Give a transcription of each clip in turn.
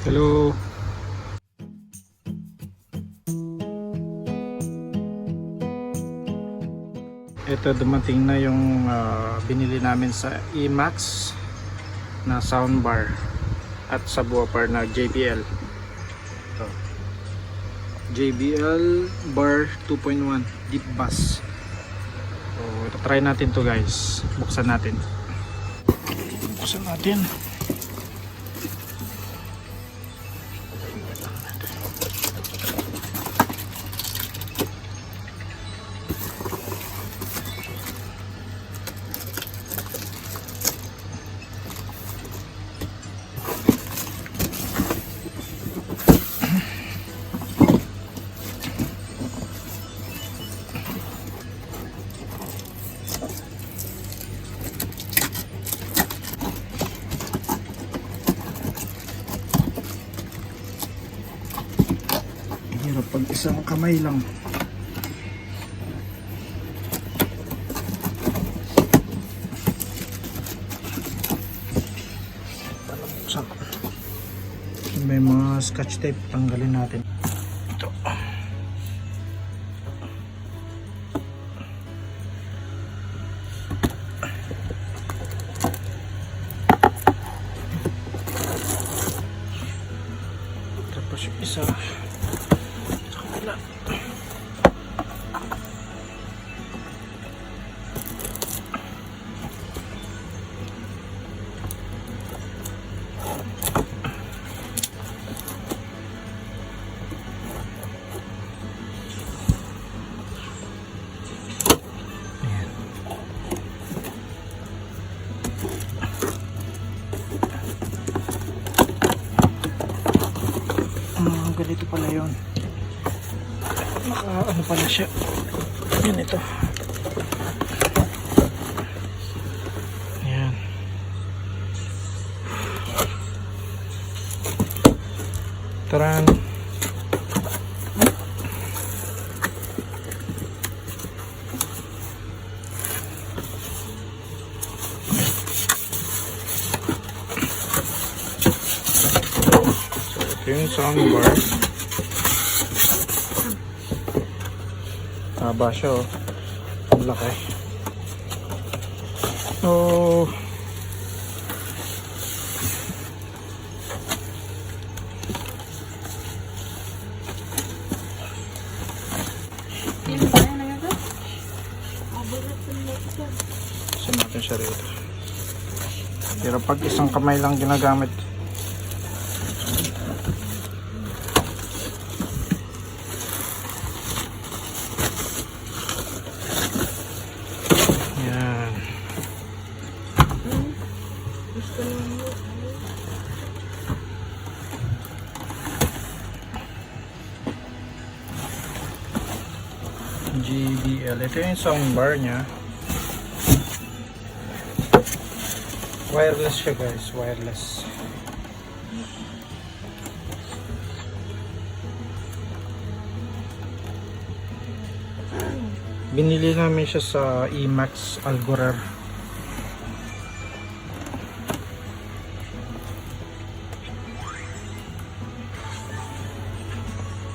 Hello. Ito dumating na yung binili namin sa IMAX na soundbar at subwoofer na JBL. Ito. JBL bar 2.1 deep bass. So, ito try natin to guys. Buksan natin. Buksan natin. Hirap pag isang kamay lang. May mga scotch tape, tanggalin natin. Ito. Tapos yung isa sa kabila. Ganito pala yun. Ano pala siya. Yan ito. Yan. Taran. So ito yung soundbar. Haba siya, oh. Ang laki. So natin siya rito. Pero pag isang kamay lang ginagamit. JBL. Ito yung soundbar nya. Wireless siya guys. Wireless. Binili namin siya sa IMAX Algorer.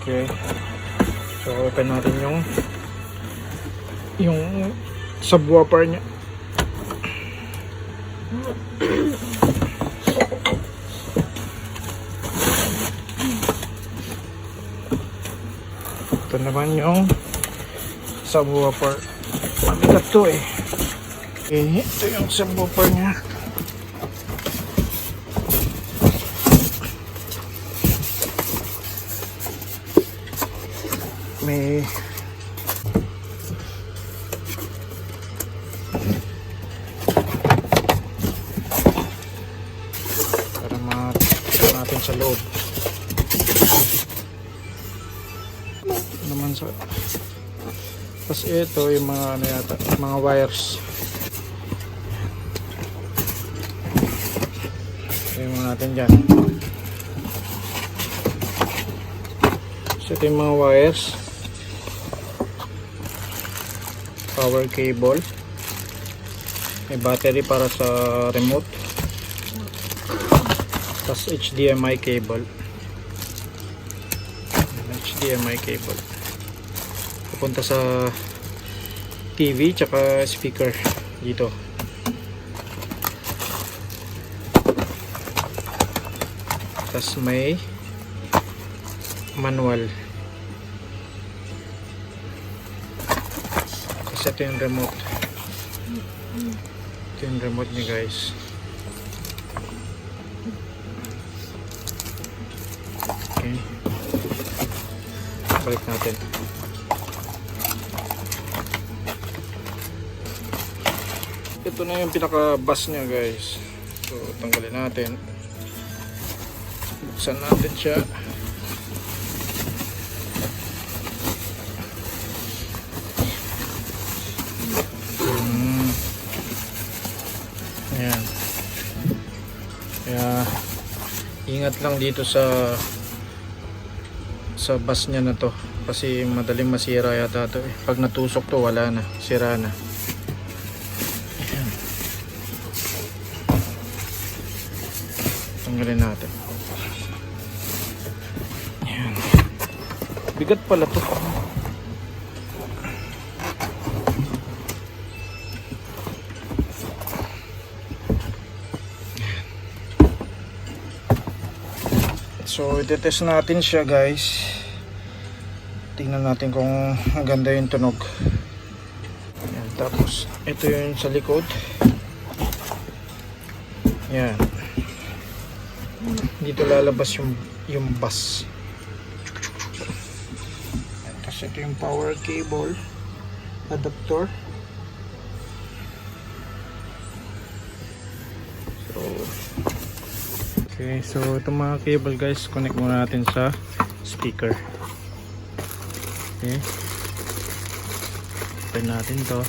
Okay. So open natin yung subwoofer niya. Ito naman yung subwoofer. Mabigat to eh. Okay, ito yung subwoofer niya. May para makita natin sa loob naman sa. Tapos ito yung mga ano yata, mga wires. Tingnan mo natin dyan. So ito yung mga wires. Power cable. May battery para sa remote. Tapos HDMI cable. HDMI cable papunta sa TV tsaka speaker dito. Tas may manual. Kasi ito yung remote. Ito yung remote niya guys. Okay. Balik natin. Ito na yung pinaka-bus niya guys. So tanggalin natin. Buksan natin siya. Ayan. Kaya ingat lang dito sa bus niya na to kasi madaling masira yata to eh. Pag natusok to wala na, sira na. Ayan. Tanggalin natin. Ayan. Bigat pala to. So itetest natin siya guys. Tingnan natin kung maganda yung tunog. Ayan, tapos ito yung sa likod. Yan. Dito lalabas yung bus. Tapos ito yung power cable adapter. Okay, so itong mga cable guys, connect muna natin sa speaker. Okay. Open natin to.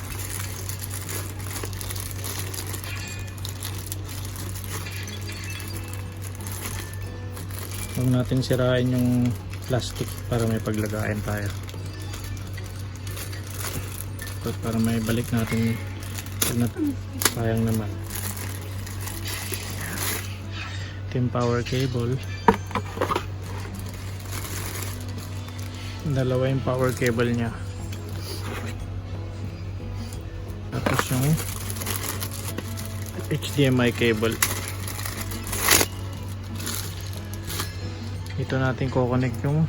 Huwag natin sirain yung plastic para may paglagayan tayo. So, para may balik natin sayang naman. Ito yung power cable. Dalawa yung power cable nya. Tapos yung HDMI cable. Ito natin ko-connect yung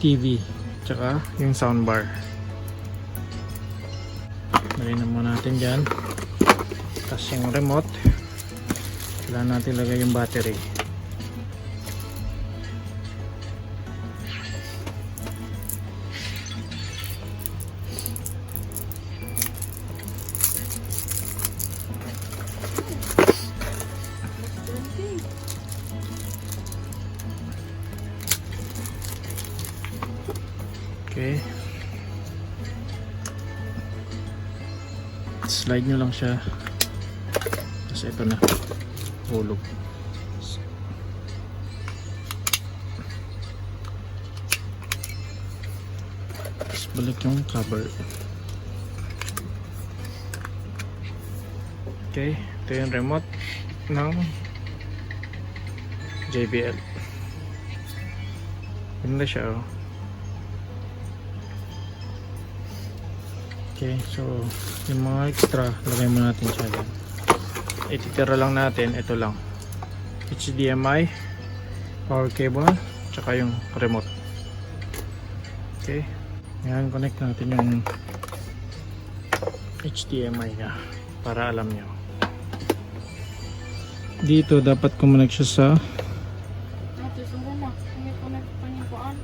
TV tsaka yung soundbar. Lagyan na muna natin dyan. Tapos yung remote, kailangan natin lagay yung battery. Okay. Slide nyo lang siya. Kasi ito na. Hulog. Tapos balik yung cover. Okay. Ito yung remote ng JBL. Ganda siya oh. Okay, so yung mga extra lagay mo natin siya dyan. Ititira lang natin, ito lang HDMI, power cable, tsaka yung remote. Okay, yan, connect natin yung HDMI nya para alam nyo. Dito dapat kumonek siya sa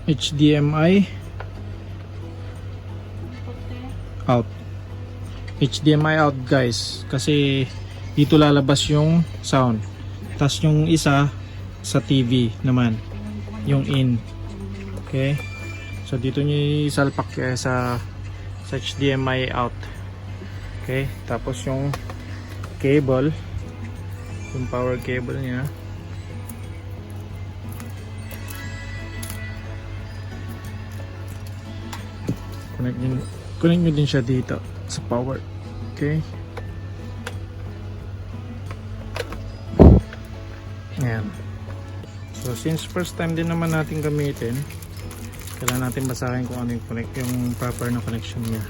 HDMI out. HDMI out guys, kasi dito lalabas yung sound. Tapos yung isa sa TV naman, yung in. Okay, so dito nyo isalpak sa HDMI out. Okay, tapos yung cable, yung power cable nya, connect nyo din siya dito sa power. Okay, ayan. So since first time din naman natin gamitin, Kailangan natin basahin kung ano yung proper na connection niya.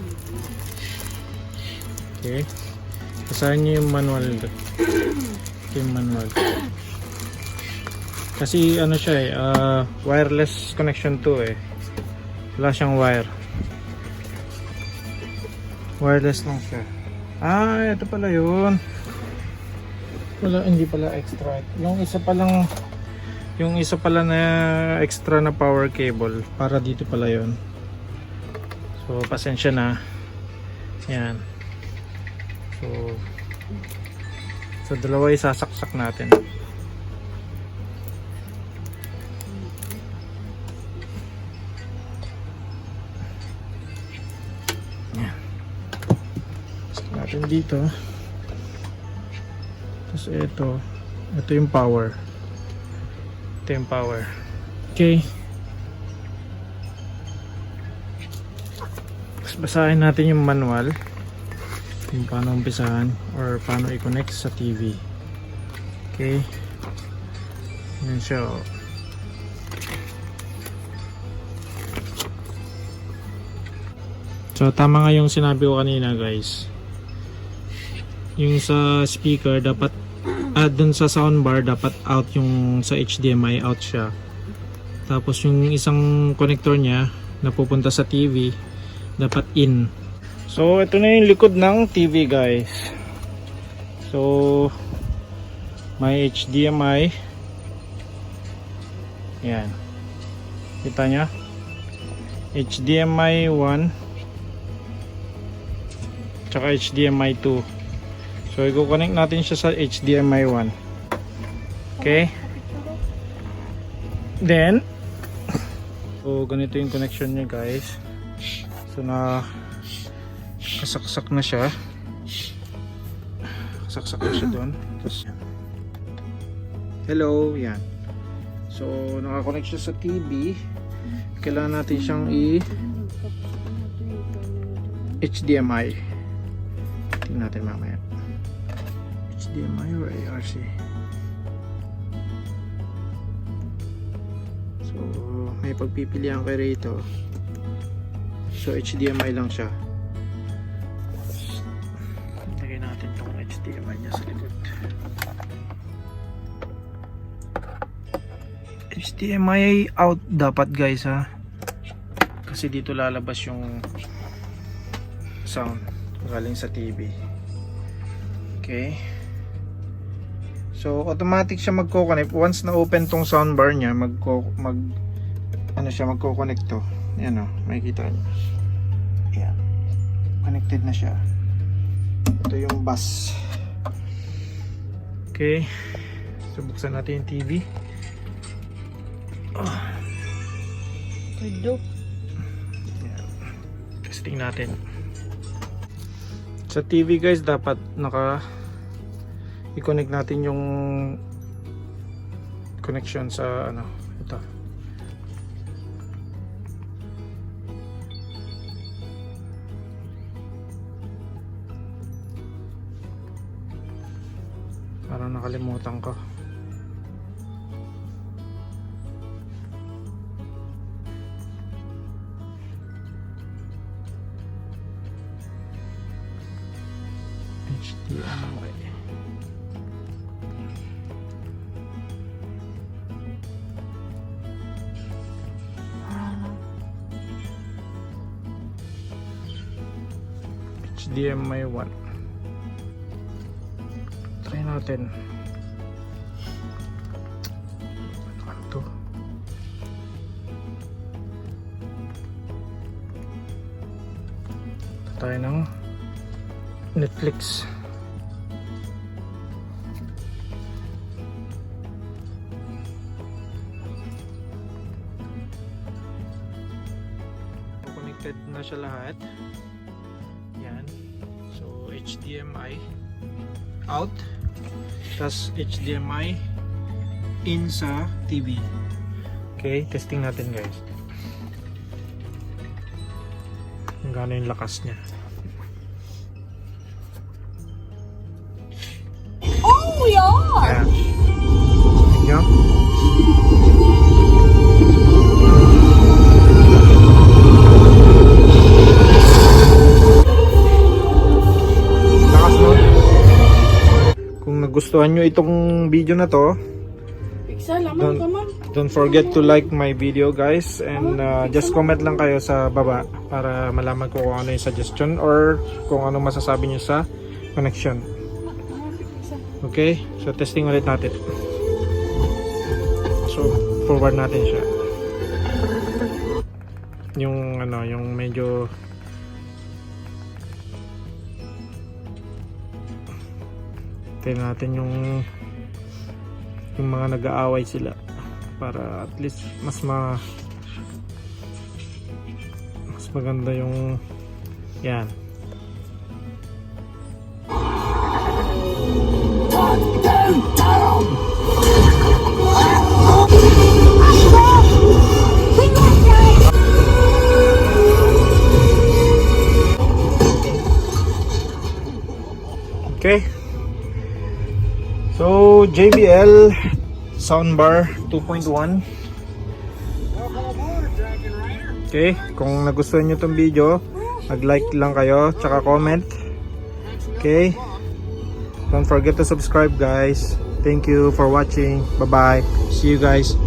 Okay. Basahin niyo yung manual. Yung manual. Kasi ano siya wireless connection to wala siyang wire, wireless lang siya. Ito pala yun. Hindi pala extra. Yung isa pala na extra na power cable para dito pala yun. So pasensya na. Yan. So dalawa isasaksak natin. Natin dito, tapos ito yung power, okay. Tapos basahin natin yung manual kung paano umpisahan or paano i-connect sa TV. Okay, yan siya. So tama nga yung sinabi ko kanina, guys. Yung sa speaker dapat dun sa soundbar dapat out, yung sa HDMI out siya. Tapos yung isang connector niya na pupunta sa TV dapat in. So ito na yung likod ng TV, guys. So may HDMI. Yan. Kita niya? HDMI 1 tsaka HDMI 2. So i-connect natin siya sa HDMI 1. Okay? Then so ganito yung connection niya, guys. So kasaksak na siya. Kasaksak na siya doon. Tapos hello, yan. So naka-connect siya sa TV. Kailangan natin siyang HDMI. Tingnan natin mamaya. HDMI or ARC. So may pagpipilian kayo rito. So HDMI lang siya. Lagay natin tong HDMI niya sa likod. HDMI out dapat, guys, ha, kasi dito lalabas yung sound galing sa TV. Okay. So automatic siya magko-connect once na open tong soundbar niya. Magko-connect to. Ayan o, makikita niyo. Ayan. Connected na siya. Ito yung bus. Okay. So buksan natin yung TV. Tudok. Ayan. Testing natin. Sa TV, guys, dapat i-connect natin yung connection sa ito. Parang nakalimutan ko. HDMI. HDMI 1. Try natin. Ano to? Tayo ng Netflix. Connected na siya lahat. Yan. So HDMI out, tas HDMI in sa TV. Okay, testing natin, guys. Kung gaano yung lakas niya. Oh, yeah! Tingnan nyo. nagustuhan nyo itong video na to, don't forget to like my video guys, and just comment lang kayo sa baba para malaman ko kung ano yung suggestion or kung ano masasabi nyo sa connection. Okay, so testing ulit natin. So forward natin siya, yung ano, yung medyo tingnan natin yung mga nag-aaway sila para at least mas maganda yung yan. Okay. So, JBL Soundbar 2.1. Okay, kung nagustuhan nyo itong video, mag-like lang kayo, tsaka comment. Okay, don't forget to subscribe guys. Thank you for watching. Bye bye. See you guys.